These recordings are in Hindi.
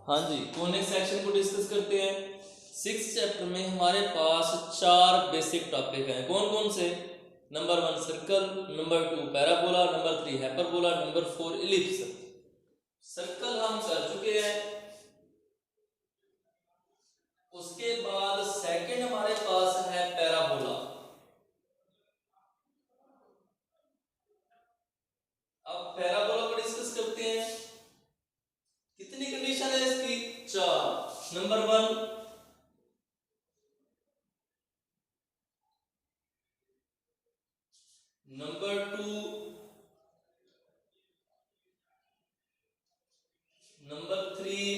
हाँ जी, कौन एक सेक्शन को डिस्कस करते हैं। 6th चैप्टर में हमारे पास 4 बेसिक टॉपिक हैं। कौन कौन से? Number 1 circle, number 2 parabola, number 3 hyperbola, number 4 ellipse. Circle हम कर चुके हैं। उसके बाद सेकंड हमारे पास है पैराबोला। अब पैराबोला को डिस्कस करते हैं। कितनी कंडीशन है इसकी? 4। Number 1, number 2, number 3,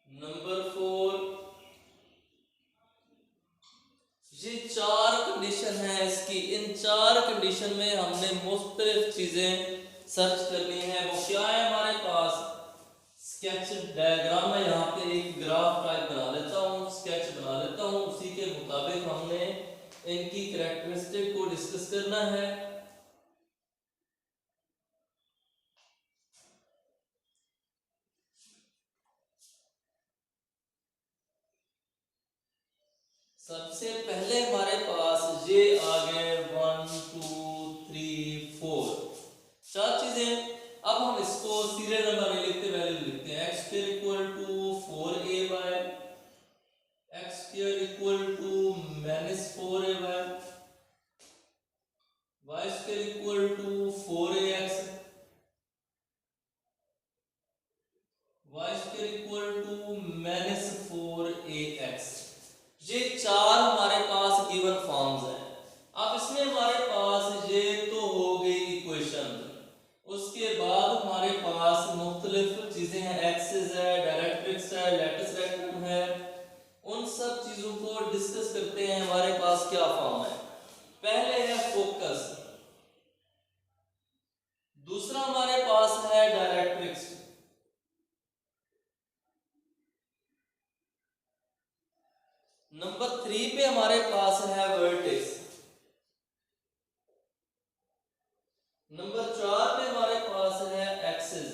number 4। ये 4 कंडीशन है इसकी। इन 4 कंडीशन में हमने मुख्तलिफ चीजें सर्च करनी है। वो क्या है हमारे पास? स्केच डायग्राम में यहाँ पे एक ग्राफ टाइप बना लेता हूँ, स्केच बना लेता हूँ। उसी के मुताबिक हमने इनकी कैरेक्टरिस्टिक को डिस्कस करना है। सबसे पहले हमारे पास ये आ गए 1 2 3 4 4 चीजें। अब हम इसको सीरियल नंबर में लिखते, वैल्यू लिखते हैं। x square equal to 4ay, x square equal to -4ay, y square equal to 4ax, y square equal to -4ax। ये 4 हमारे पास गिवन फॉर्म्स हैं। अब इसमें हमारे पास ये तो हो गई इक्वेशन। उसके बाद हमारे पास मुख्तलिफ चीजें हैं। एक्सिस है, डायरेक्ट्रिक्स है, लैटिस रेक्टम है। उन सब चीजों को डिस्कस करते हैं। हमारे पास क्या फॉर्म है? पहले है फोकस, दूसरा हमारे पास है डायरेक्ट्रिक्स, नंबर 3 पे हमारे पास है वर्टेक्स, नंबर 4 पे हमारे पास है एक्सिस,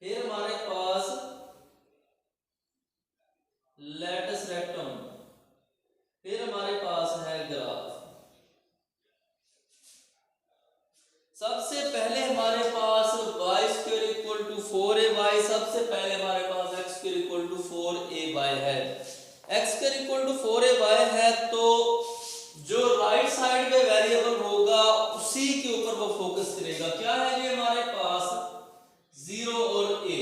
फिर हमारे पास लैटिस रेक्टम, फिर हमारे पास है ग्राफ। सबसे पहले हमारे पास y square equal to 4ay, सबसे पहले हमारे पास x square equal to 4ay है। x square equal to 4ay है तो जो राइट साइड में वेरिएबल होगा उसी के ऊपर वो फोकस करेगा। क्या है ये हमारे पास? 0 और a।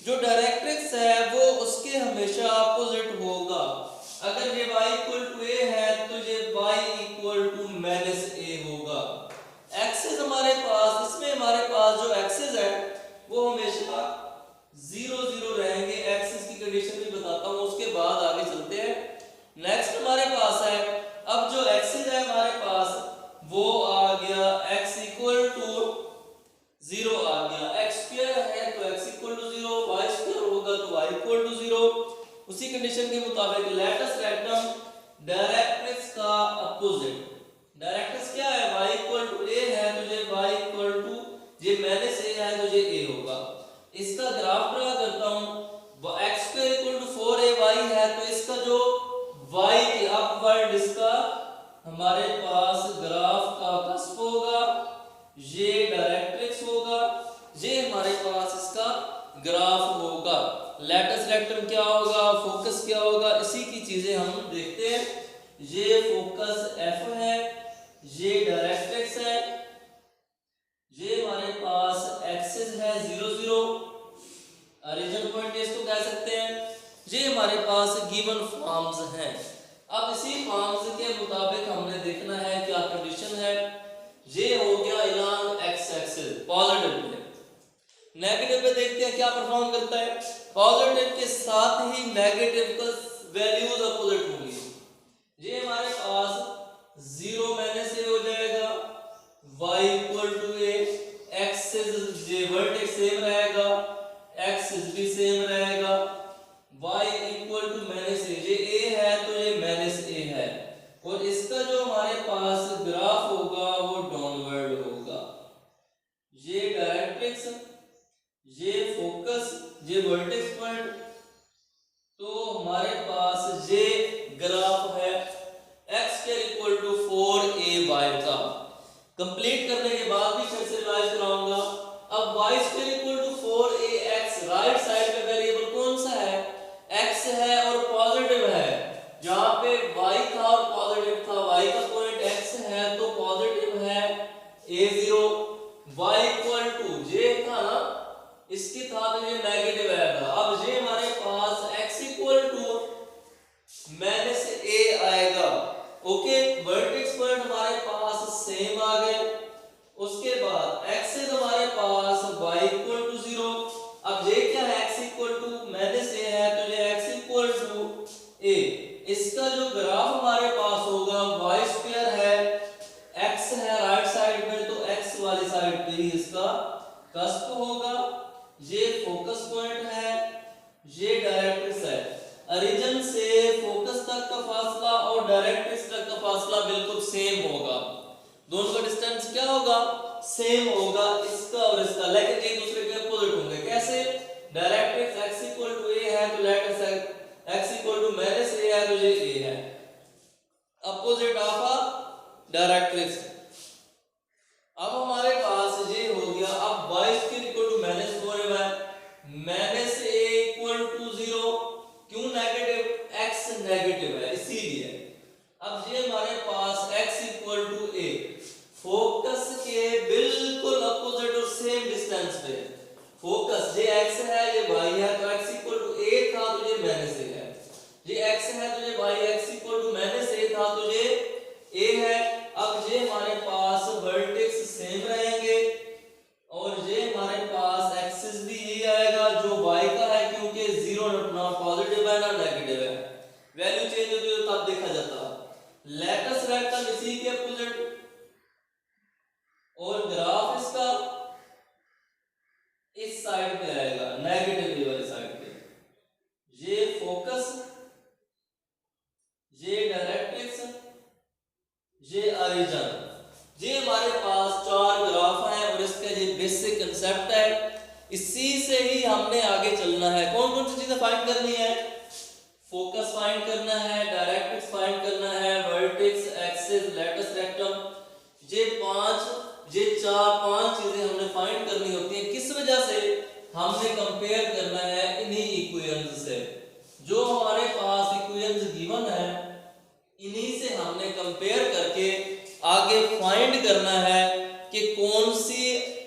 जो डायरेक्ट्रिक्स है वो उसके हमेशा अपोजिट होगा। अगर ये y इक्वल टू a है तो ये y इक्वल टू -a होगा। एक्सिस हमारे पास, इसमें हमारे पास जो एक्सिस है वो हमेशा 0 0 रहेंगे। एक्सिस की कंडीशन भी बताता हूं, उसके बाद आगे चलते हैं। नेक्स्ट हमारे पास है, अब जो एक्सिस है हमारे पास वो आ गया x इक्वल टू 0 आ गया। x स्क्वायर है तो x equal to 0, y square होगा तो y इक्वल टू 0। उसी कंडीशन के मुताबिक लैटिस रेक्टम डायरेक्ट्रिक्स का अपोजिट। डायरेक्ट्रिक्स क्या है? y इक्वल टू a है तो ये y इक्वल टू ये -a है तो ये a होगा। इसका ग्राफ ड्रा करता हूं। x square equal to 4ay है तो इसका जो y के अपवर्ड इसका हमारे पास ग्राफ का कस्प होगा, ये डायरेक्ट्रिक्स होगा, ये हमारे पास इसका ग्राफ होगा। लैटिस रेक्टम क्या होगा, फोकस क्या होगा, इसी की चीजें हम देखते हैं। ये फोकस f है, ये डायरेक्ट्रिक्स है, ये हमारे पास एक्सिस है 0 0, ओरिजिन पॉइंट इसको कह सकते हैं। ये हमारे पास गिवन फॉर्म्स हैं। अब इसी फॉर्म्स के मुताबिक हमने देखना है क्या कंडीशन है। ये हो गया along x axis positive pay. Negative पे देखते हैं क्या परफॉर्म करता है। पॉजिटिव के साथ ही नेगेटिव का वैल्यूज अपोजिट होंगी। ये हमारे पास 0 -a हो जाएगा, y equal to a, axis ये वर्टेक्स सेम रहेगा, एक्सिस भी सेम रहेगा, y इक्वल टू -a, ये a है तो ये -a है। और इसका जो हमारे पास ग्राफ होगा वो डाउनवर्ड होगा। ये डायरेक्ट्रिक्स, ये फोकस, ये वर्टेक्स पॉइंट। तो हमारे पास ये ग्राफ है x² = 4ay का। कंप्लीट करने के बाद भी फिर से रिवाइज कराऊंगा। अब y² = 4ax, राइट साइड पे वेरिएबल कौन सा है? x है और पॉजिटिव है। जहां पे y था और पॉजिटिव था, y का पॉइंट x है तो पॉजिटिव है a0। y = j था ना, इसकी था तो ये नेगेटिव आएगा। अब ये हमारे पास x = -a आएगा। ओके, वर्टेक्स पॉइंट हमारे पास सेम आ गए। उसके बाद एक्सिस हमारे पास y = 0। अब ये क्या है? x = -a है तो ये x = a। इसका जो ग्राफ हमारे पास होगा y² है, x है राइट साइड में तो x वाली साइड पे ही इसका कस्प होगा। ये फोकस पॉइंट है, ये डायरेक्ट्रिक्स है। ओरिजिन से फोकस तक का फासला और डायरेक्ट्रिक्स तक का फासला बिल्कुल सेम होगा। दोनों का डिस्टेंस क्या होगा? सेम होगा, इसका और इसका, लेकिन एक दूसरे के अपोजिट होंगे। कैसे? डायरेक्ट्रिक्स x = a है तो लेट अस x = -a है तो ये a है, अपोजिट ऑफ अ डायरेक्ट्रिक्स। अब हमारे पास ये हो गया। अब y² = -4ay, -a = 0। क्यों नेगेटिव? x नेगेटिव है इसीलिए। अब ये हमारे पास x = a, फोकस के बिल्कुल अपोजिट और सेम डिस्टेंस पे। फोकस ये x है, ये y है तो x = a था तो ये -a है। ये x है तो ये y, x = -a था तो ये a है। अब ये हमारे पास वर्टेक्स सेम रहेंगे और ये हमारे पास एक्सिस भी यही आएगा जो y का है, क्योंकि 0 ना पॉजिटिव है ना नेगेटिव है। वैल्यू चेंज होती है तब देखा जाता। लेटस रेक्टम इसी के अपोजिट और ग्राफ इसका इस साइड पे आएगा, नेगेटिव वाली साइड पे। ये फोकस, ये डायरेक्ट्रिक्स, ये ओरिजिन। ये हमारे पास 4 ग्राफ हैं और इसका ये बेसिक कांसेप्ट है। इसी से ही हमने आगे चलना है। कौन कौन सी चीजें फाइंड करनी है? फोकस फाइंड करना है, डायरेक्ट्रिक्स फाइंड करना है, वर्टेक्स, एक्सिस, लेटस रेक्टम। ये 4-5 चीजें हमने फाइंड करनी होती हैं। किस वजह से? हमने कंपेयर करना है इन्हीं इक्वेशंस से। जो हमारे पास इक्वेशंस गिवन है इन्हीं से हमने कंपेयर करके आगे फाइंड करना है कि कौन सी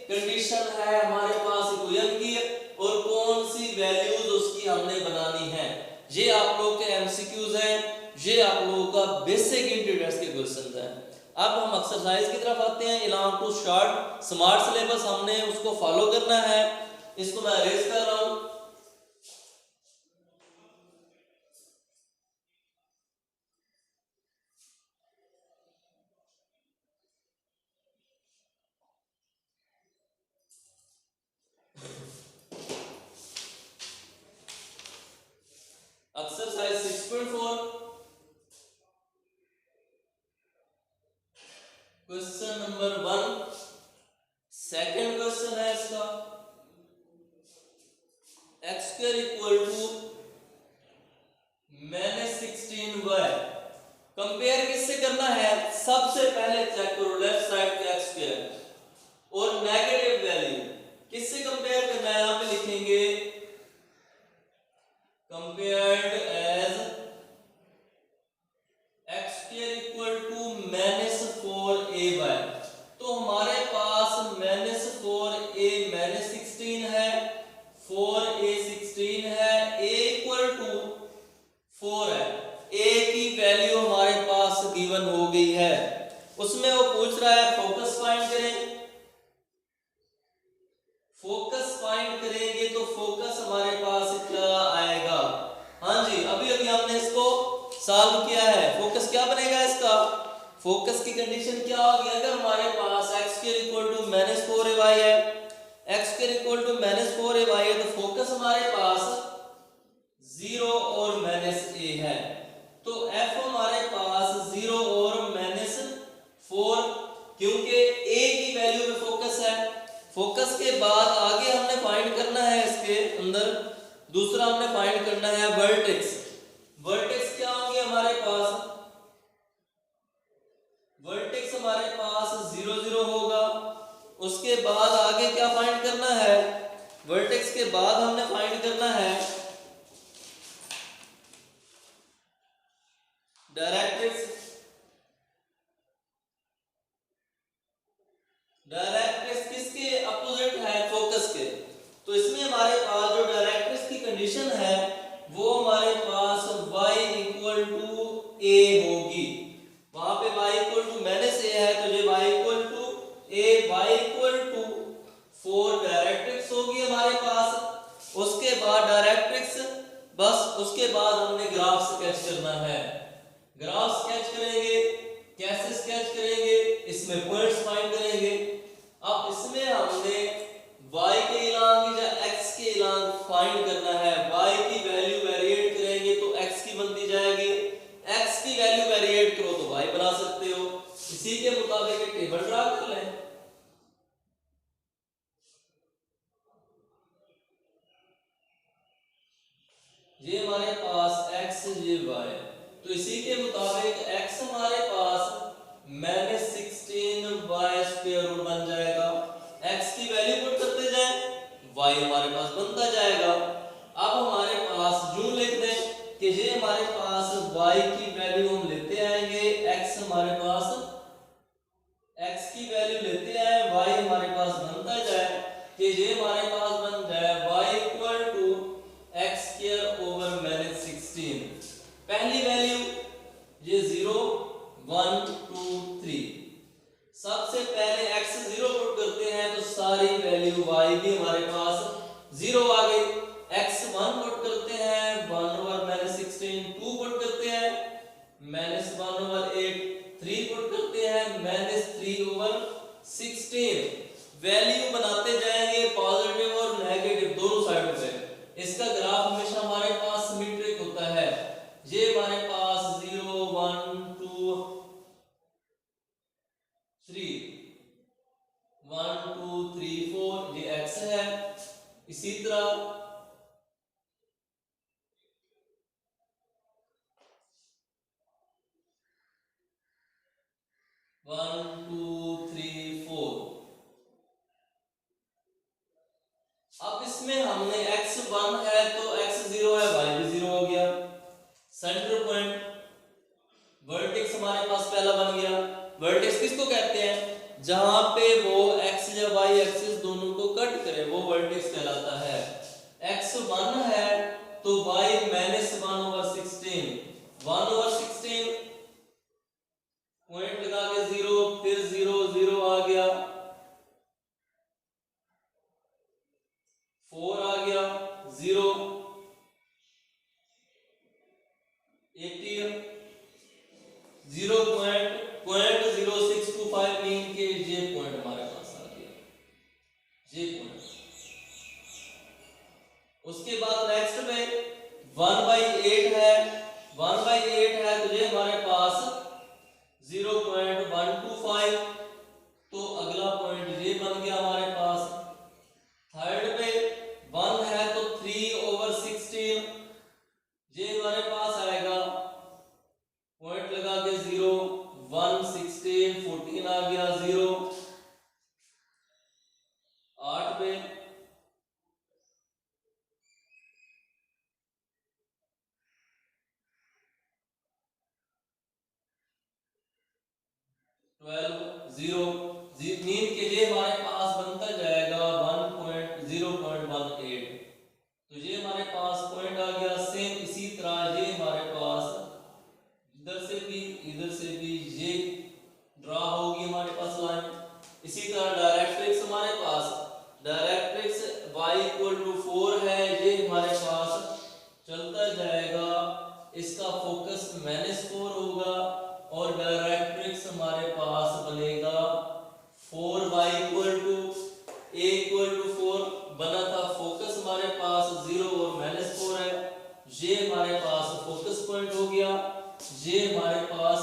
कंडीशन है हमारे पास इक्वेशन की और कौन सी वैल्यूज उसकी हमने बनानी है। ये आप लोगों के एमसीक्यूज हैं, ये आप लोगों का बेसिक इंट्रोडक्शन के क्वेश्चंस हैं। अब हम एक्सरसाइज की तरफ आते हैं। Along to short smart syllabus हमने उसको फॉलो करना है। इसको मैं अरेंज कर रहा हूं। Exercise 6.4 question number 1 second question है इसका। x² = -16y। कंपेयर किससे करना है? सबसे पहले चेक करो लेफ्ट साइड पे x² और नेगेटिव वैल्यू किससे कंपेयर करना है? यहां पे लिखेंगे compared as x² = -4ay। तो हमारे पास -4a -16 है, 4a 16 है, a = 4 है। a की वैल्यू हमारे पास गिवन हो गई है। उसमें वो पूछ रहा है फोकस फाइंड करें। फोकस फाइंड करेंगे तो फोकस हमारे पास क्या आएगा? हाँ जी, अभी हमने इसको सॉल्व किया है। फोकस क्या बनेगा इसका? फोकस की कंडीशन क्या होगी? अगर हमारे पास x² = -4ay है, x² = -4ay है तो फोकस हमारे पास 0 और -a है। तो f हमारे पास 0 और -4, क्योंकि a की वैल्यू में फोकस है। फोकस के बाद आगे हमने फाइंड करना है इसके अंदर दूसरा हमने फाइंड करना है वर्टेक्स। वर्टेक्स क्या होंगे हमारे पास? वर्टेक्स हमारे पास 0 0 होगा। उसके बाद आगे क्या फाइंड करना है? वर्टेक्स के बाद हमने फाइंड करना है डायरेक्ट्रिक्स। डायरेक्ट्रिक्स किसके अपोजिट है? फोकस के। तो इसमें हमारे पास जो डायरेक्ट्रिक्स की कंडीशन है वो हमारे पास y इक्वल टू a होगी। वहां पे y इक्वल टू -a है तो ये y equal to a, y equal to 4 directrix होगी हमारे पास। उसके बाद डायरेक्ट्रिक्स बस उसके बाद हमने ग्राफ स्केच करना है। ग्राफ स्केच करेंगे। कैसे स्केच करेंगे? इसमें पॉइंट्स फाइंड करेंगे। अब इसमें हमने y के इलांग या x के इलांग फाइंड करना है। y की वैल्यू वेरिएट करेंगे तो x की बनती जाएगी, x की वैल्यू वेरिएट करो तो y बना सकते हो। इसी के मुताबिक एक टेबल ड्रा कर लें। ये हमारे पास x, ये y, तो इसी के मुताबिक x हमारे पास -16y² बन जाएगा। x की वैल्यू पुट करते जाएं, y हमारे पास बनता जाएगा। अब हमारे पास यूं लिख दें कि ये हमारे पास y की वैल्यू हम लेते आएंगे, x हमारे पास x की वैल्यू लेते आए, y हमारे पास बनता जाए कि ये हमारे पास बन जाए y equal to x² over -16। पहली वैल्यू ये 0 1 2 3। सबसे पहले x 0 पुट करते हैं तो सारी वैल्यू y भी हमारे पास 0 आ गई। x 1 पुट करते हैं 1 ओवर -16, 2 पुट करते हैं -1 ओवर 8, 3 पुट करते हैं -3 ओवर 16। वैल्यू बनाते जाएंगे पॉजिटिव और नेगेटिव दोनों साइडों पे। इसका ग्राफ हमेशा हमारे पास सिमेट्रिक होता है। ये हमारे पास 0 1 2 3 1 2 3 4 ये x है। इसी तरह 1 2 3 4। अब इसमें हमने x 1 है तो x 0 है, y भी 0 हो गया। सेंटर पॉइंट वर्टेक्स हमारे पास पहला बन गया। वर्टेक्स किसको कहते हैं? जहां पे वो x या y एक्सिस दोनों को कट करे वो वर्टेक्स कहलाता है। x 1 है तो y -1 ओवर 16, 1 ओवर 16 पॉइंट लगा के 0, फिर 0 0 आ गया, 4 आ गया, 0 80 0.0625 मीन के ये पॉइंट हमारे पास आ गया, ये पॉइंट। उसके बाद नेक्स्ट में 1/8 है, 1/8 है तो ये हमारे पास 0.125, तो अगला पॉइंट ये बन गया हमारे पास। थर्ड पे 1 है तो 3 ओवर 16 ये हमारे पास आएगा, पॉइंट लगा के 0 1 16 14 आ गया, 0 8 पे 12 0 मीन के ये हमारे पास बनता जाएगा 1.0.18, तो ये हमारे पास पॉइंट आ गया। सेम इसी तरह ये हमारे पास इधर से भी ये ड्रा होगी हमारे पास लाइन। इसी तरह डायरेक्ट्रिक्स हमारे पास, डायरेक्ट्रिक्स y इक्वल टू 4 है, ये हमारे पास चलता जाएगा, इसका फोकस -4 होगा और डायरेक्ट्रिक्स हमारे पास बनेगा 4y equal to a equal to 4 बना था। फोकस हमारे पास 0 और -4 है, ये हमारे पास फोकस पॉइंट हो गया, ये हमारे पास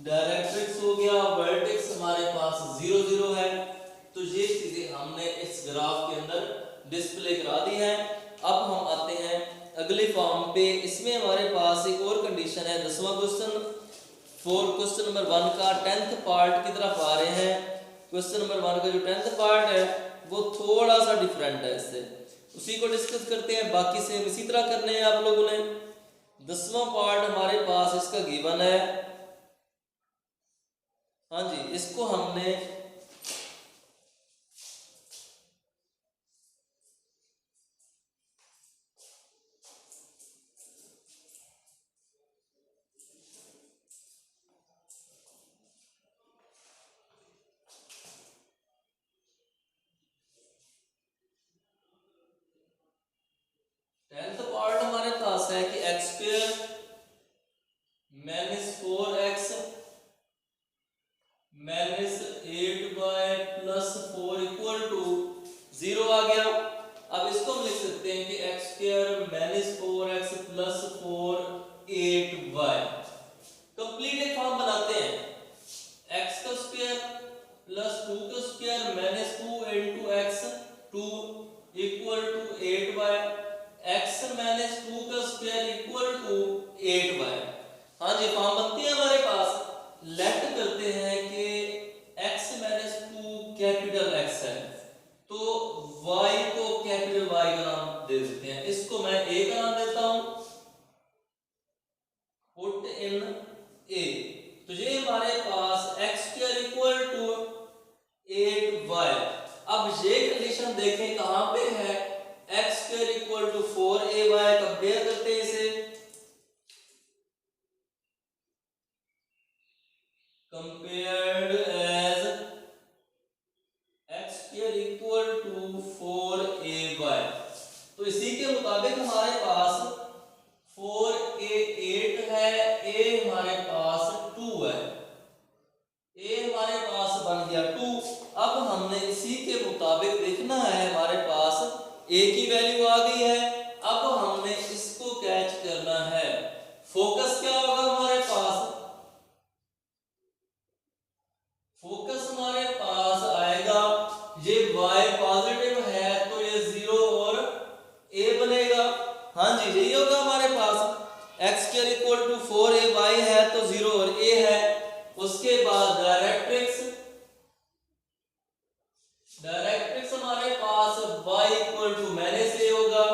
डायरेक्ट्रिक्स हो गया। वर्टेक्स हमारे पास 0 0 है तो ये चीजें हमने इस ग्राफ के अंदर डिस्प्ले करा दी है। अब हम आते हैं अगले फॉर्म पे। इसमें हमारे पास एक और कंडीशन है, 10वां क्वेश्चन। क्वेश्चन नंबर 1 का 10th पार्ट की तरफ आ रहे हैं। क्वेश्चन नंबर 1 का जो 10th पार्ट है वो थोड़ा सा डिफरेंट है इससे, उसी को डिस्कस करते हैं। बाकी सेम इसी तरह करने हैं आप लोगों ने। 10वां पार्ट हमारे पास इसका गिवन है। हाँ जी, इसको हमने पार्ट हमारे पास है कि x square minus 4x minus 8y plus 4 equal to 0 आ गया। अब इसको हम लिख सकते हैं कि x square minus 4x plus 4 8y। Complete एक फॉर्म बनाते हैं, x का स्क्वायर प्लस 2 का square minus 2 into x 2 equal to 8y, x minus 2 का स्क्वायर इक्वल टू 8y। हाँ जी, फॉर्म बनती है हमारे पास। लेट करते हैं कि x माइनस 2 कैपिटल X है, तो y को कैपिटल Y का नाम दे देते हैं। इसको मैं a का नाम देता हूं, पुट इन a। तो ये हमारे पास x square equal to 8y। अब ये कंडीशन देखें कहां पे है, x square equal to 4ay। Compare करते हैं इसे, compared as x square equal to 4ay। तो इसी के मुताबिक हमारे पास 4a 8 है, a हमारे पास 2 है, a हमारे पास बन गया 2। अब हमने इसी के मुताबिक देखना है, हमारे पास a की वैल्यू आ गई है। अब हमने इसको कैच करना है। फोकस क्या होगा हमारे पास, फोकस हमारे पास आएगा, ये y पॉजिटिव है तो ये 0 और a बनेगा। हाँ जी, यही होगा हमारे पास। x square equal to 4ay है तो 0 और a है। उसके बाद डायरेक्ट्रिक्स हमारे पास y equal to minus a होगा,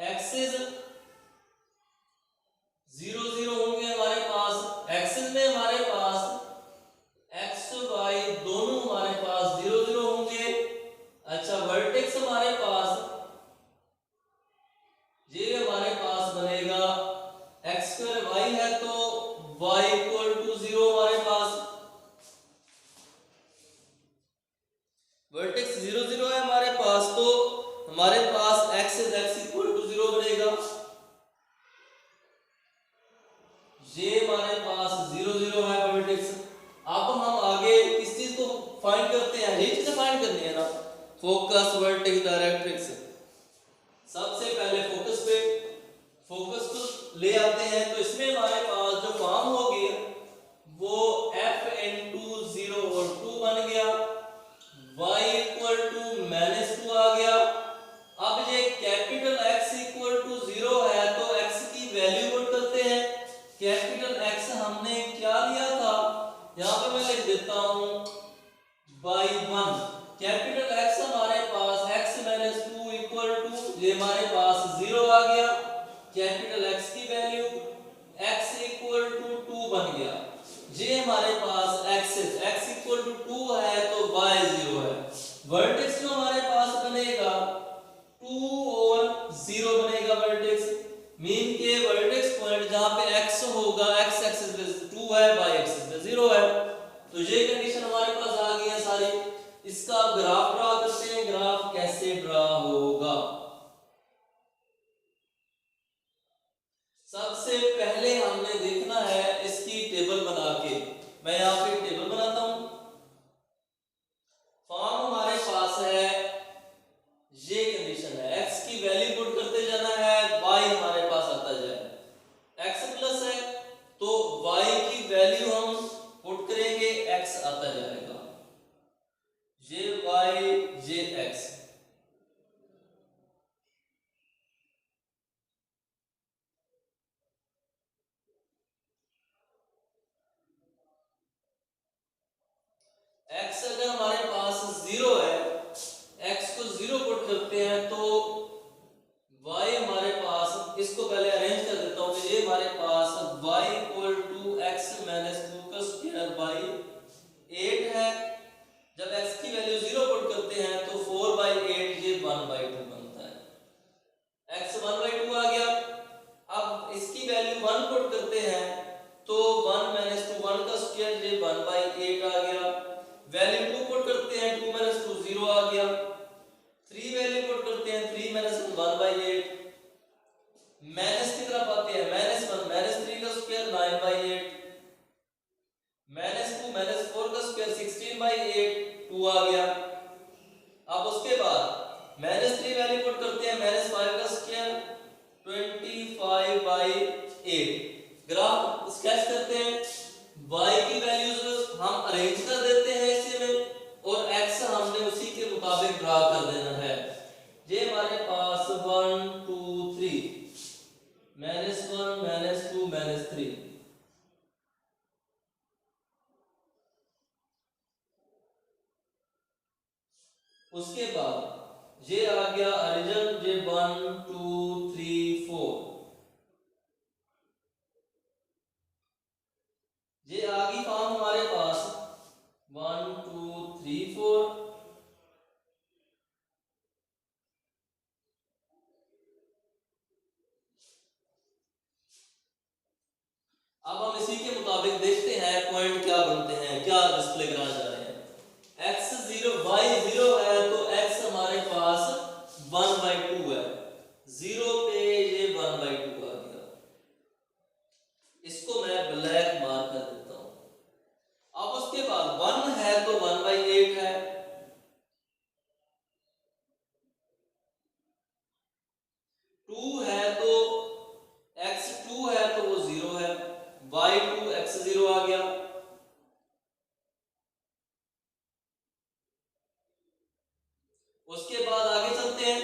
एक्सिस 0 0 होंगे हमारे पास। एक्सिस में हमारे पास x y दोनों हमारे पास 0 0 होंगे। अच्छा, वर्टेक्स हमारे पास ये हमारे पास बनेगा, x स्क्वायर y है तो y इक्वल टू 0 हमारे पास। वर्टेक्स 0 0 है हमारे पास, तो हमारे पास एक्सिस x इक्वल टू 0 बनेगा। ये हमारे पास 0 0 है वर्टेक्स। अब हम आगे इस चीज को फाइंड करते हैं, यही चीजें फाइंड करनी है ना, फोकस वर्टेक्स डायरेक्ट्रिक्स। सबसे पहले फोकस पे, फोकस को ले आते हैं। तो इसमें हमारे पास जो फॉर्म होगी वो f into 0 और 2 बन गया, y इक्वल टू माइनस 2 आ गया। अब ये कैपिटल X इक्वल टू 0 है तो x की वैल्यू पुट करते हैं। कैपिटल X हमने क्या लिया था, यहाँ पे मैं लिख देता हूं by 1। कैपिटल X हमारे पास x माइनस 2 इक्वल टू, ये हमारे पास 0 आ गया। कैपिटल X की वैल्यू x इक्वल टू 2 बन गया। ये हमारे पास एक्सिस x इक्वल टू 2 है तो y 0 है। वर्टेक्स जो हमारे पास बनेगा 2 और 0 बनेगा वर्टेक्स। मीन के वर्टेक्स पॉइंट जहां पे x होगा, x एक्सिस पे 2 है, y एक्सिस पे 0 है। तो ये कंडीशन हमारे पास आ गई है सारी। इसका ग्राफ ड्रा करते हैं। ग्राफ कैसे ड्रा होगा, सबसे पहले हमने देखना है इसकी टेबल बना के। मैं यहाँ पे टेबल बनाता हूं। फॉर्म हमारे पास है, ये कंडीशन है, x की वैल्यू पुट करते जाना है, y हमारे पास आता जाए। x प्लस है तो y की वैल्यू हम पुट करेंगे, x आता जाएगा। ये स्केच करते हैं। y की वैल्यूज हम अरेंज कर देते हैं ऐसे में और x हमने उसी के मुताबिक ड्रा कर देना है। ये हमारे पास 1 2 3 -1 -2 -3। उसके बाद ये आ गया ओरिजिन, ये 1 2 3 4। ये आ गई फॉर्म हमारे पास 1 2 3 4। अब हम इसी के मुताबिक देखते हैं पॉइंट क्या बनते हैं, क्या डिस्प्ले कराना जा रहे हैं। x 0 y 0 है तो x हमारे पास 1/2 है। 0 पे ये 1/2 आ गया। इसको मैं ब्लैक मार्क कर देता हूं। अब उसके बाद 1 है तो 1/8 है। 2 है तो x 2 है तो वो 0 है। y 2 x 0 आ गया। उसके बाद आगे चलते हैं।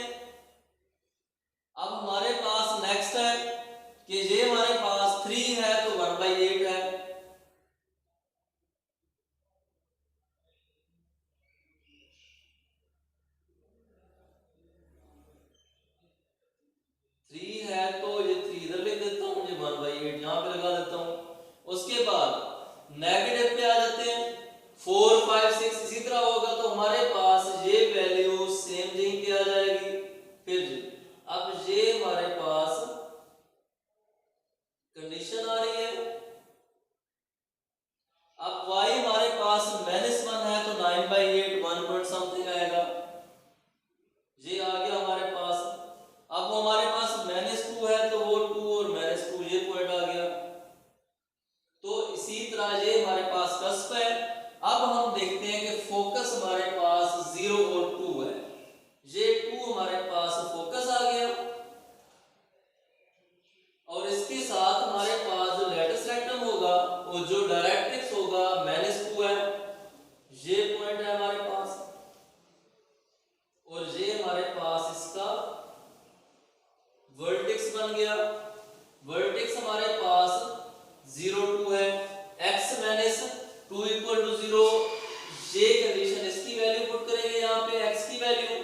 अब हमारे पास नेक्स्ट है कि ये हमारे पास 3 है तो 1/8 है। 3 है तो ये 3 इधर लिख देता हूं, ये 1/8 यहां पे लगा देता हूं। उसके बाद नेगेटिव पे आ जाते हैं। 4 5 6 इसी तरह होगा तो हमारे पास ये वैल्यू सेम यहीं पे आ जाएगी। फिर अब ये हमारे पास कंडीशन आ रही है। अब y हमारे पास -1 है तो 9/8 1 पॉइंट समथिंग आएगा। ये आ गया हमारे पास। अब हमारे पास -2 है तो वो 2 और -2 ये पॉइंट आ गया। तो इसी तरह ये हमारे पास कस्प है। अब हम देखते हैं कि फोकस हमारे पास 0 और 2 है। ये 2 हमारे पास फोकस आ गया और इसके साथ हमारे पास जो लेटेस्ट रेक्टम होगा वो जो डायरेक्ट्रिक्स होगा -2 है। ये पॉइंट है हमारे पास और ये हमारे पास इसका वर्टेक्स बन गया। वर्टेक्स हमारे पास 0 2 है। x - 2 = 0। ये कंडीशन इसकी वैल्यू पुट करेंगे यहाँ पे x की वैल्यू,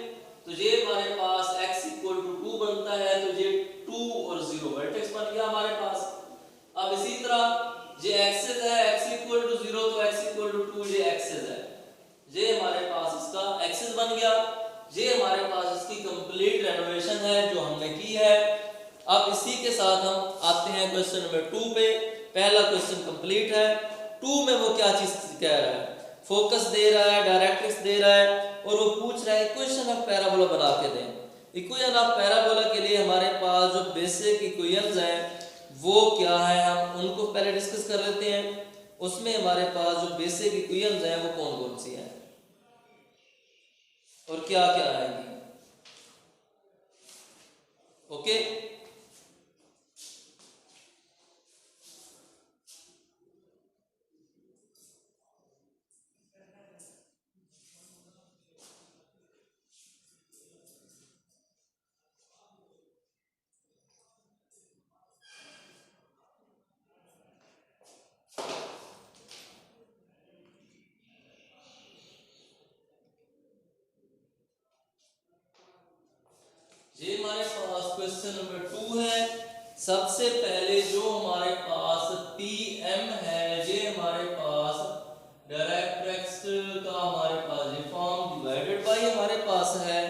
तो ये हमारे पास x = 2 बनता है। तो ये 2 और 0 वर्टेक्स बन गया हमारे पास। अब इसी तरह ये एक्सेस है, x = 0 तो x = 2 ये एक्सेस है। ये हमारे पास इसका एक्सेस बन गया। ये हमारे पास इसकी कंप्लीट रेनोवेशन है जो हमने की है। अब इसी के साथ हम आते हैं क्वेश्चन नंबर 2 पे। पहला क्वेश्चन कंप्लीट है। 2 में वो क्या चीज कह रहा है, फोकस दे रहा है, डायरेक्ट्रिक्स दे रहा है और वो पूछ रहा है इक्वेशन ऑफ पैराबोला बना के दें। इक्वेशन ऑफ पैराबोला के लिए हमारे पास जो बेसिक इक्वेशंस हैं वो क्या है, हम उनको पहले डिस्कस कर लेते हैं। उसमें हमारे पास जो बेसिक इक्वेशंस हैं वो कौन कौन सी हैं और क्या क्या आएंगी। ओके, ये हमारे पास क्वेश्चन नंबर 2 है। सबसे पहले जो हमारे पास PM है, ये हमारे पास डायरेक्ट्रिक्स का हमारे पास ये फॉर्म डिवाइडेड बाय हमारे पास है।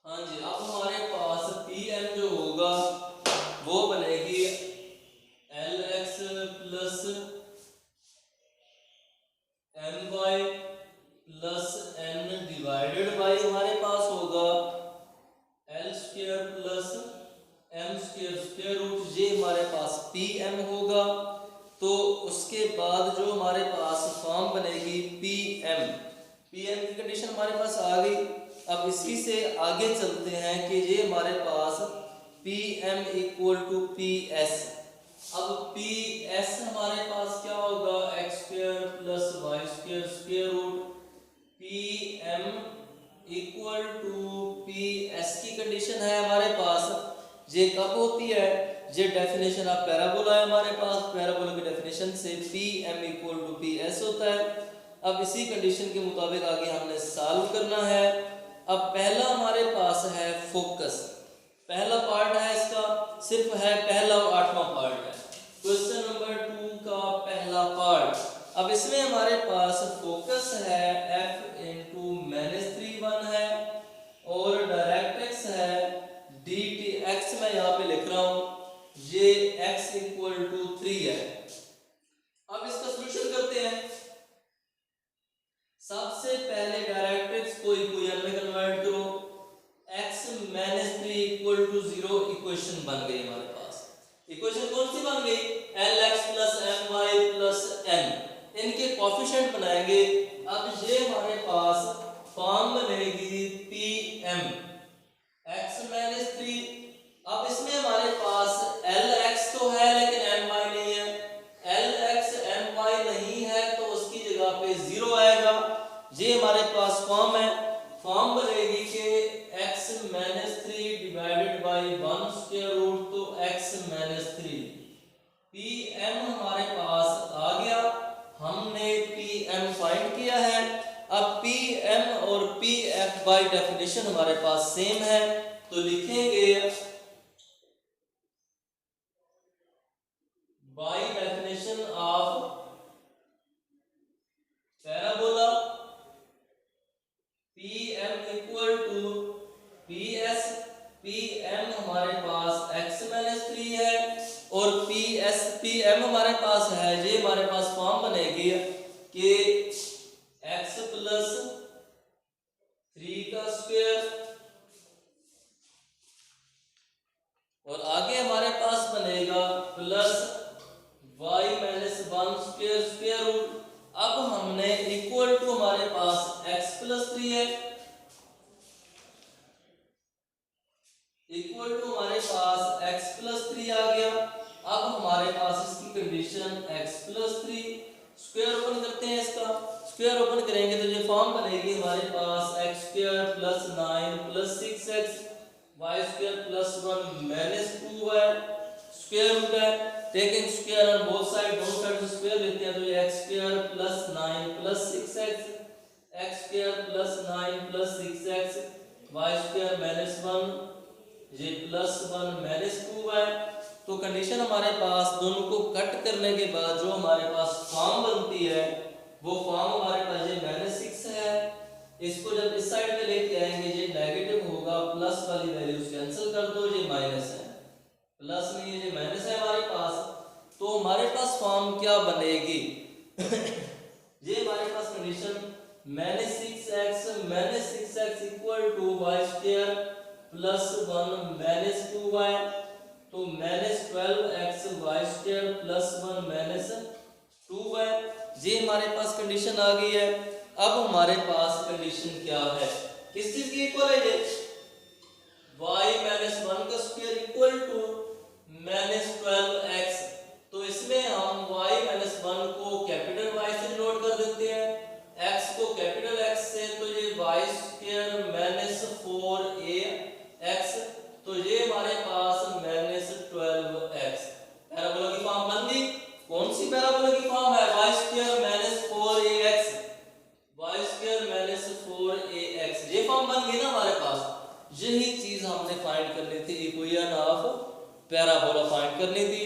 हाँ जी, अब हमारे पास PM जो होगा वो बनेगी LX वाई हमारे पास होगा L square plus M square square root, ये हमारे पास पी एम होगा। तो उसके बाद जो हमारे पास फॉर्म बनेगी पी एम, पी एम की कंडीशन हमारे पास आ गई। अब इसी से आगे चलते हैं कि ये हमारे पास P M equal to P S. अब पी एस हमारे पास क्या होगा, X square plus Y square square root P M equal to P S की कंडीशन है हमारे पास। ये कब होती है, ये डेफिनेशन ऑफ पैराबोला है हमारे पास, पैराबोला की डेफिनेशन से P M equal to P S होता है। अब इसी कंडीशन के मुताबिक आगे हमने सॉल्व करना है। अब पहला हमारे पास है फोकस, पहला पार्ट है इसका, सिर्फ है पहला और 8वां पार्ट है क्वेश्चन नंबर 2 का पहला पार्ट। अब इसमें हमारे पास फोकस है f इंटू -3 है और डायरेक्ट x है dt, x मैं यहाँ पे लिख रहा हूँ, ये x इक्वल टू 3 है। अब इसका सॉल्यूशन करते हैं। सबसे पहले डायरेक्ट x को इक्वेशन में कन्वर्ट करो, x -3 इक्वल टू 0 इक्वेशन बन गई हमारे पास। इक्वेशन कौन सी बन गई, lx plus my plus n, इनके कोफिशिएंट बनाएंगे। अब ये हमारे पास फॉर्म बनेगी पी एम x -3। अब इसमें हमारे पास lx तो है लेकिन my नहीं है, lx my नहीं है तो उसकी जगह पे 0 आएगा। ये हमारे पास फॉर्म है, फॉर्म बनेगी कि x -3 divided by 1 square root, तो x -3 pm हमारे पास आ गया। हमने pm फाइंड किया है। अब pm और pf बाय डेफिनेशन हमारे पास सेम है, तो लिखेंगे by definition of parabola pm equal to ps, pm हमारे पास x -3 है और pm हमारे पास है, ये हमारे पास फॉर्म बनेगी कि x प्लस 3 का स्क्वायर और आगे हमारे पास बनेगा plus y -1 square square root. अब हमने इक्वल टू हमारे पास x प्लस 3 है, इक्वल टू हमारे पास x प्लस 3 आ गया। अब हमारे पास इसकी condition x plus 3, square open करते हैं इसका, स्क्वायर ओपन करेंगे तो ये फॉर्म बनेगी हमारे पास x square plus 9 plus 6x y square plus 1 minus 2y square root है। Taking square on both side, दोनों साइड से स्क्वायर लेते हैं तो ये x square plus 9 plus 6x, x square plus 9 plus 6x y square minus 1, ये प्लस 1 माइनस 2y। तो कंडीशन हमारे पास दोनों को कट करने के बाद जो हमारे पास फॉर्म बनती है वो फॉर्म हमारे पास ये -6 है। इसको जब इस साइड में लेके आएंगे ये नेगेटिव होगा, प्लस वाली वैल्यूज कैंसिल कर दो, ये माइनस है, प्लस नहीं है ये माइनस है हमारे पास। तो हमारे पास फॉर्म क्या बनेगी ये हमारे पास condition -6x equal to y square plus 1 minus 2y, तो -12x y square plus 1 minus 2y, ये हमारे पास कंडीशन आ गई है। अब हमारे पास कंडीशन क्या है, किस चीज की इक्वल है ये, y -1 का स्क्वायर इक्वल टू -12x। तो इसमें हम y -1 को कैपिटल Y से डिनोट कर देते हैं, x को कैपिटल X से, तो ये y स्क्वायर -4ax, तो ये हमारे पास -12x पैराबोला की फॉर्म बन गई। कौन सी पैराबोला की फॉर्म है, y square -4ax, y square -4ax, ये फॉर्म बन गई ना हमारे पास। यही चीज हमने फाइंड करनी थी, इक्वेशन ऑफ पैराबोला फाइंड करनी थी,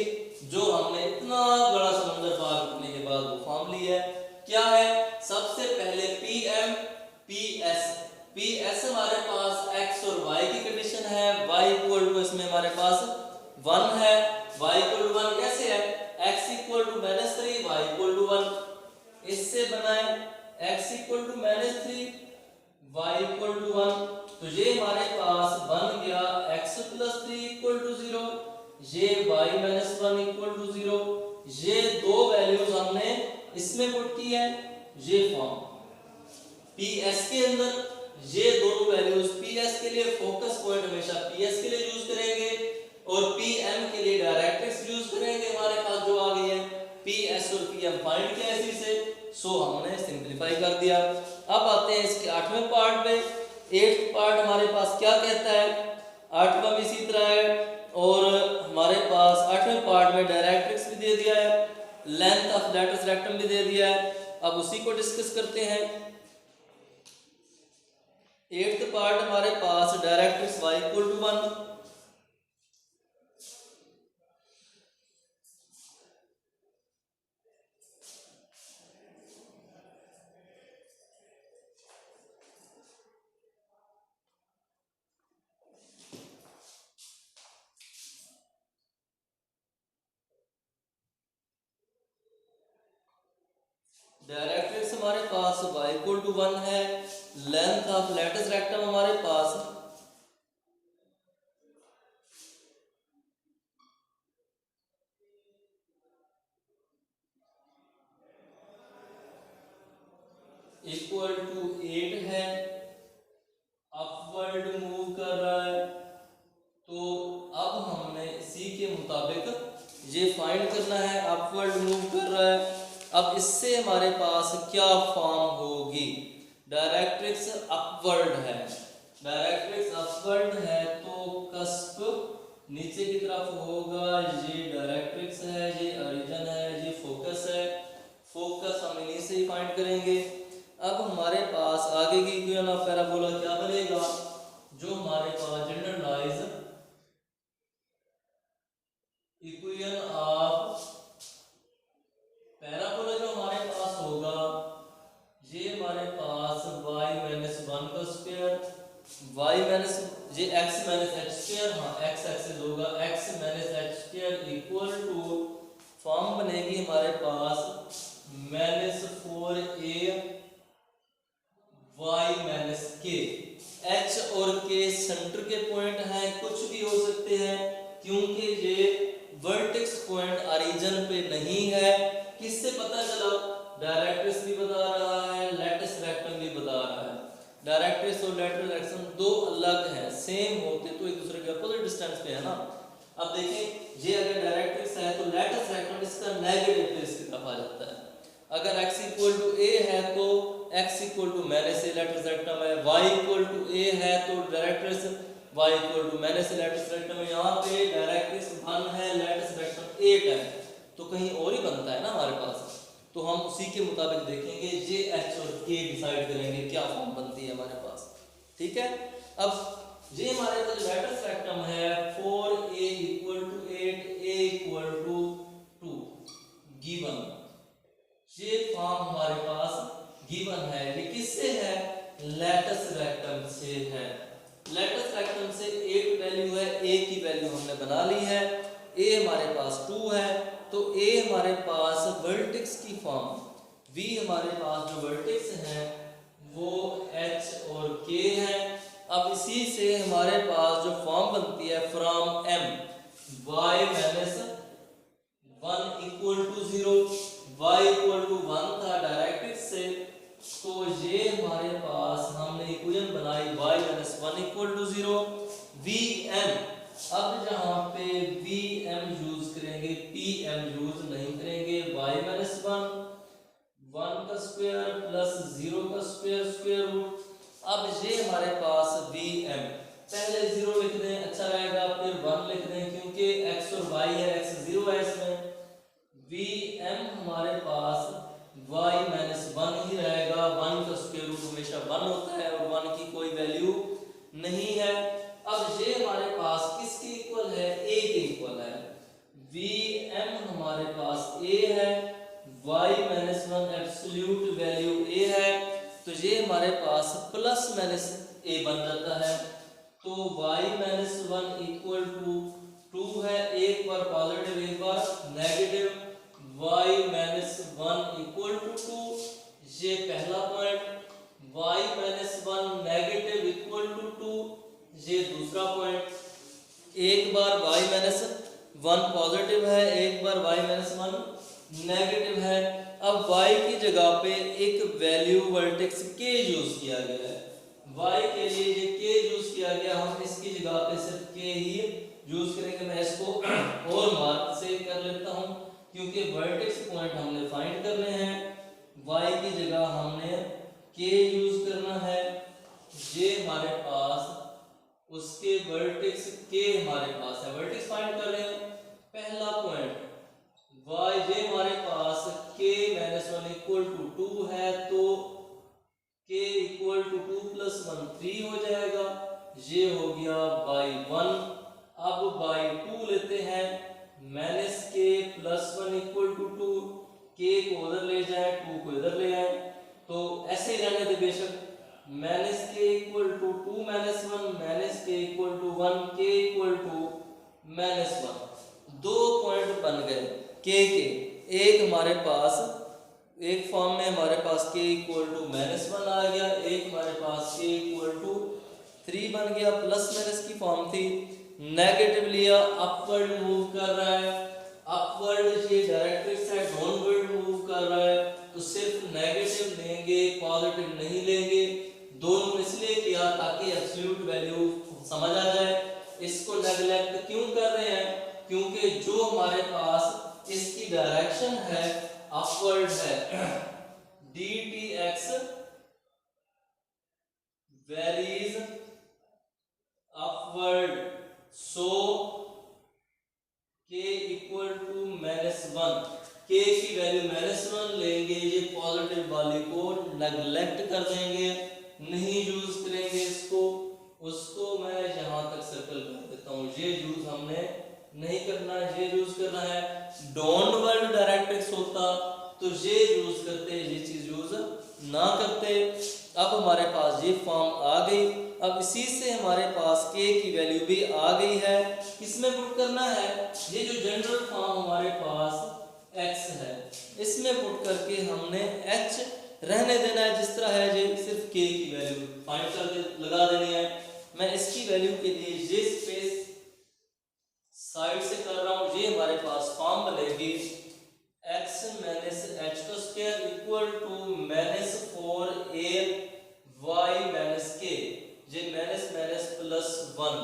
जो हमने इतना बड़ा समंदर पार करने के बाद वो फॉर्म ली है। क्या है, सबसे पहले pm ps हमारे पास x और y की कंडीशन है, y इक्वल टू इसमें हमारे पास 1 है, y इक्वल टू 1 कैसे है, x equal to -3 y equal to 1, इससे बनाए x equal to -3 y equal to 1, तो ये हमारे पास बन गया x प्लस 3 इक्वल टू 0, ये y माइनस 1 इक्वल टू 0। ये दो वैल्यूज हमने इसमें पुट की है, ये फॉर्म PS के अंदर ये दोनों वैल्यूज PS के लिए फोकस पॉइंट हमेशा PS के लिए यूज करेंगे और PM के लिए डायरेक्ट्रिक्स यूज करेंगे। हमारे पास जो आ गई है PS और PM फाइंड किया इसी से, सो हमने सिंपलीफाई कर दिया। अब आते हैं इसके 8वें पार्ट पे। 8th पार्ट हमारे पास क्या कहता है, 8वां भी इसी तरह है और हमारे पास 8वें पार्ट में डायरेक्ट्रिक्स भी दे दिया है, लेंथ ऑफ लैटिस रेक्टम भी दे दिया है। अब उसी को डिस्कस करते हैं। 8th पार्ट हमारे पास directrix y equal to 1, directrix हमारे पास y इक्वल टू 1 है, लेंथ ऑफ लैटिस रेक्टम हमारे पास इक्वल टू 8 है, अपवर्ड मूव कर रहा है। तो अब हमने इसी के मुताबिक ये फाइंड करना है, अपवर्ड मूव कर रहा है। अब इससे हमारे पास क्या फॉर्म होगी, डायरेक्ट्रिक्स अपवर्ड है, डायरेक्ट्रिक्स अपवर्ड है तो कस्प नीचे की तरफ होगा। ये डायरेक्ट्रिक्स है, ये ओरिजिन है, ये फोकस है, फोकस हम इन्हीं से ही फाइंड करेंगे। अब हमारे पास आगे की इक्वेशन ऑफ पैराबोला क्या बनेगा, जो हमारे पास जनरलाइज इक्वेशन ऑफ पैराबोला जो हमारे पास होगा, ये हमारे पास y माइनस 1 का स्क्वायर, y माइनस ये x माइनस h स्क्वायर, हाँ x एक्सिस होगा, x minus h square equal to form बनेगी हमारे पास minus 4a y minus k। h और k सेंटर के पॉइंट हैं, कुछ भी हो सकते हैं क्योंकि ये वर्टेक्स पॉइंट ओरिजिन पे नहीं है। किससे पता चला, डायरेक्ट्रिक्स भी बता रहा है, लैटिस रेक्टम भी बता रहा है। डायरेक्ट्रिक्स और लैटिस रेक्टम दो अलग हैं, सेम होते तो एक दूसरे के अपोजिट डिस्टेंस पे है ना। अब देखें, ये अगर डायरेक्ट्रिक्स है तो लैटिस रेक्टम इसका नेगेटिव प्लेस की तरफ आ जाता है। अगर x इक्वल टू a है तो x equal to minus a latus rectum है, y इक्वल टू a है तो डायरेक्ट्रिक्स y equal to minus a latus rectum है। यहाँ पे डायरेक्ट्रिक्स 1 है, लैटिस रेक्टम 8 है, तो कहीं और ही बनता है ना हमारे पास। तो हम उसी के मुताबिक देखेंगे, जे एच और के डिसाइड करेंगे क्या फॉर्म बनती है हमारे पास, ठीक है। अब ये हमारे पास लैटिस रेक्टम है 4a equal to 8, a equal to 2 given, ये फॉर्म हमारे पास गिवन है। ये किससे है, लैटिस रेक्टम से है। लैटिस रेक्टम से 8 वैल्यू है, a की वैल्यू हमने बना ली है, a हमारे पास 2 है, तो a हमारे पास वर्टेक्स की फॉर्म, v हमारे पास जो वर्टेक्स हैं वो h और k है। अब इसी से हमारे पास जो फॉर्म बनती है from m y minus 1 equal to 0, y equal to 1 था डायरेक्ट्रिक्स से, तो ये हमारे पास हमने इक्वेशन बनाई y minus 1 equal to 0 vm। अब जहाँ पे vm यूज करेंगे, pm यूज नहीं करेंगे। y माइनस 1 का स्क्वायर प्लस 0 का स्क्वायर, स्क्वायर रूट। अब ये हमारे पास vm, पहले 0 लिख दें अच्छा रहेगा, फिर 1 लिख दें क्योंकि x और y है, x 0 है इसमें। vm हमारे पास y माइनस 1 ही रहेगा, 1 का स्क्वायर रूट हमेशा 1 होता है और 1 की कोई वैल्यू नहीं है। अब ये हमारे पास किसके इक्वल है, a के इक्वल है। vm हमारे पास a है, y minus 1 absolute value a है, तो ये हमारे पास प्लस माइनस a बन जाता है। तो y माइनस 1 इक्वल टू 2 है, एक बार पॉजिटिव एक बार negative, y minus 1 equal to 2, ये पहला पॉइंट। y माइनस 1 एक बार y माइनस 1 पॉजिटिव है, एक बार y माइनस 1 नेगेटिव है। अब y की जगह पे एक वैल्यू वर्टेक्स k यूज किया गया है, y के लिए ये k यूज किया गया, हम इसकी जगह पे सिर्फ k ही यूज करेंगे। मैं इसको और मार्क से कर लेता हूं क्योंकि वर्टेक्स पॉइंट हमने फाइंड करने हैं, y की जगह हमने k यूज करना है। ये हमारे पास उसके वर्टेक्स k हमारे पास है, वर्टेक्स फाइंड कर रहे हैं। पहला पॉइंट y, ये हमारे पास k माइनस 1 इक्वल टू 2 है, तो k इक्वल टू 2 प्लस 1 3 हो जाएगा, ये हो गया बाई 1। अब बाई 2 लेते हैं, minus k plus 1 equal to 2, k को उधर ले जाए 2 को इधर ले आए, तो ऐसे ही रहने दे बेशक। माइनस k इक्वल टू 2 माइनस 1, minus k equal to 1, k equal to minus 1। दो पॉइंट बन गए k के, एक हमारे पास एक फॉर्म में हमारे पास k इक्वल टू माइनस 1 आ गया, एक हमारे पास k इक्वल टू 3 बन गया। प्लस माइनस की फॉर्म थी, नेगेटिव लिया, अपवर्ड मूव कर रहा है, अपवर्ड ये डायरेक्ट्रिक्स है, डाउनवर्ड मूव कर रहा है, तो सिर्फ नेगेटिव लेंगे, पॉजिटिव नहीं लेंगे। दोनों इसलिए किया ताकि एब्सोल्यूट वैल्यू समझ आ जाए। इसको नेगलेक्ट क्यों कर रहे हैं? क्योंकि जो हमारे पास इसकी डायरेक्शन है अपवर्ड है, dtx varies upward, so k equal to -1, k की वैल्यू -1 लेंगे, ये पॉजिटिव वाले को नेगलेक्ट कर देंगे, नहीं यूज करेंगे इसको। उसको मैं यहां तक सर्कल कर देता हूं, ये यूज हमने नहीं करना है, ये यूज करना है। डाउनवर्ड डायरेक्ट्रिक्स होता तो ये यूज करते, ये चीज यूज ना करते। अब हमारे पास ये फॉर्म आ गई, अब इसी से हमारे पास k की वैल्यू भी आ गई है। किसमें पुट करना है? ये जो जनरल फॉर्म हमारे पास x है, इसमें पुट करके हमने h रहने देना है जिस तरह है, ये सिर्फ k की वैल्यू फाइंड कर लगा देनी है। मैं इसकी वैल्यू के लिए ये स्पेस साइड से कर रहा हूं, ये हमारे पास फॉर्म बनेगी x माइनस h का square equal to minus 4a y minus k, ये माइनस माइनस प्लस 1।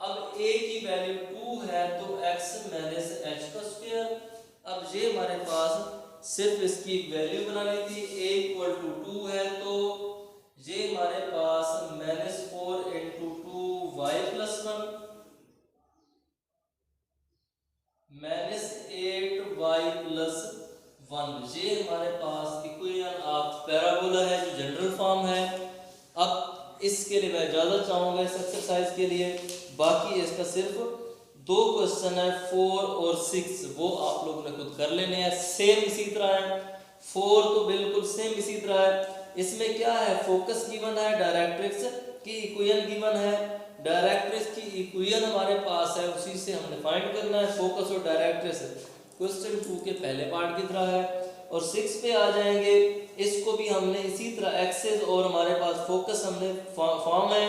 अब a की वैल्यू 2 है तो x माइनस h का स्क्वायर। अब ये हमारे पास सिर्फ इसकी वैल्यू बनानी थी, a इक्वल टू 2 है तो ये हमारे पास minus 4 into 2 y plus 1 minus 8y plus 1, ये हमारे पास इक्वेशन ऑफ पैराबोला है, जो जनरल फॉर्म है। अब इसके लिए मैं ज़्यादा चाहूँगा इस एक्सरसाइज के लिए, बाकी इसका सिर्फ 2 क्वेश्चन है 4 और 6, वो आप लोगों ने खुद कर लेने हैं। सेम इसी तरह है, 4 तो बिल्कुल सेम इसी तरह है। इसमें क्या है, फोकस गिवन है, डायरेक्ट्रिक्स की इक्वेशन गिवन है, डायरेक्ट्रिक्स की इक्वेशन हमारे पास है, उसी से हमने फाइंड करना है। फोकस और डायरेक्ट्रिक्स क्वेश्चन 2 के पहले पार्ट की तरह है। और 6 पे आ जाएंगे, इसको भी हमने इसी तरह एक्सेस और हमारे पास फोकस हमने फॉर्म है।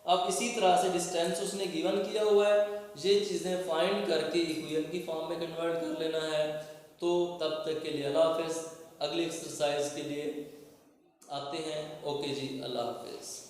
अब इसी तरह से डिस्टेंस उसने गिवन किया हुआ है, ये चीज़ें फाइंड करके इक्वेशन की फॉर्म में कन्वर्ट कर लेना है। तो तब तक के लिए अल्लाह हाफिज़। अगली एक्सरसाइज के लिए आते हैं। ओके जी, अल्लाह हाफिज़।